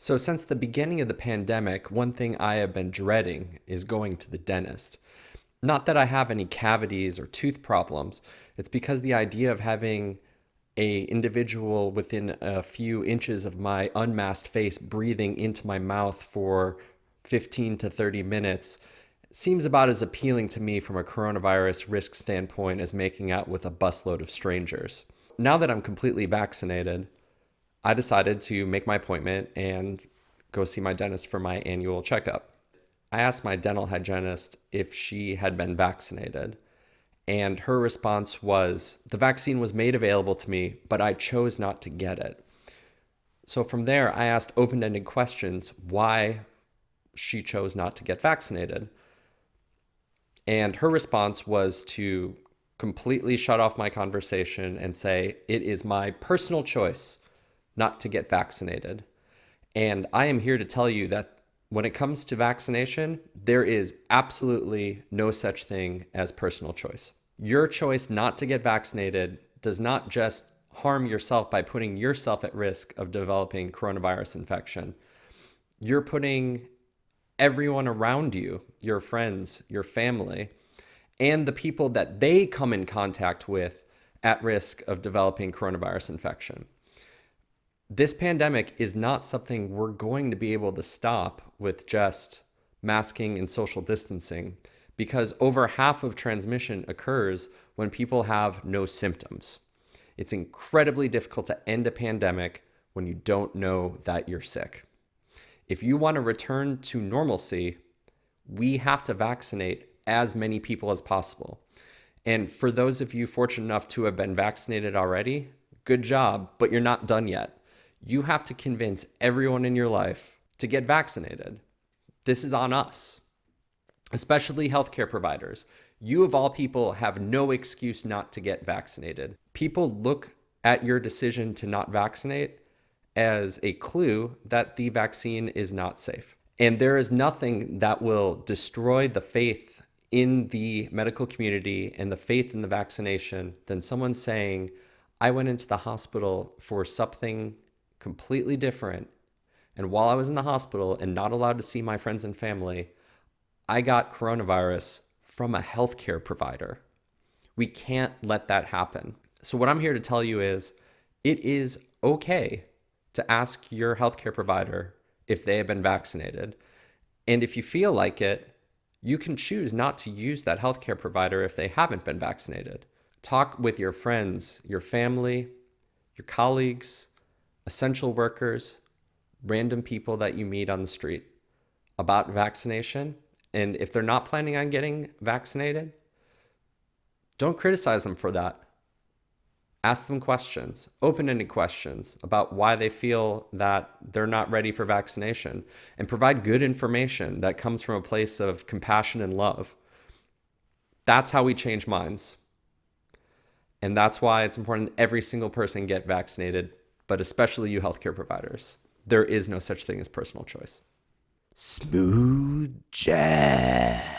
So since the beginning of the pandemic, one thing I have been dreading is going to the dentist. Not that I have any cavities or tooth problems. It's because the idea of having a individual within a few inches of my unmasked face breathing into my mouth for 15 to 30 minutes seems about as appealing to me from a coronavirus risk standpoint as making out with a busload of strangers. Now that I'm completely vaccinated, I decided to make my appointment and go see my dentist for my annual checkup. I asked my dental hygienist if she had been vaccinated, and her response was, the vaccine was made available to me, but I chose not to get it. So from there, I asked open-ended questions why she chose not to get vaccinated. And her response was to completely shut off my conversation and say, it is my personal choice not to get vaccinated. And I am here to tell you that when it comes to vaccination, there is absolutely no such thing as personal choice. Your choice not to get vaccinated does not just harm yourself by putting yourself at risk of developing coronavirus infection. You're putting everyone around you, your friends, your family, and the people that they come in contact with at risk of developing coronavirus infection. This pandemic is not something we're going to be able to stop with just masking and social distancing, because over half of transmission occurs when people have no symptoms. It's incredibly difficult to end a pandemic when you don't know that you're sick. If you want to return to normalcy, we have to vaccinate as many people as possible. And for those of you fortunate enough to have been vaccinated already, good job, but you're not done yet. You have to convince everyone in your life to get vaccinated. This is on us, especially healthcare providers. You of all people have no excuse not to get vaccinated. People look at your decision to not vaccinate as a clue that the vaccine is not safe. And there is nothing that will destroy the faith in the medical community and the faith in the vaccination than someone saying, I went into the hospital for something completely different, and while I was in the hospital and not allowed to see my friends and family, I got coronavirus from a healthcare provider. We can't let that happen. So what I'm here to tell you is, it is okay to ask your healthcare provider if they have been vaccinated. And if you feel like it, you can choose not to use that healthcare provider if they haven't been vaccinated. Talk with your friends, your family, your colleagues, essential workers, random people that you meet on the street about vaccination. And if they're not planning on getting vaccinated, don't criticize them for that. Ask them questions, open-ended questions about why they feel that they're not ready for vaccination, and provide good information that comes from a place of compassion and love. That's how we change minds. And that's why it's important that every single person get vaccinated, but especially you healthcare providers. There is no such thing as personal choice. Smooth jazz.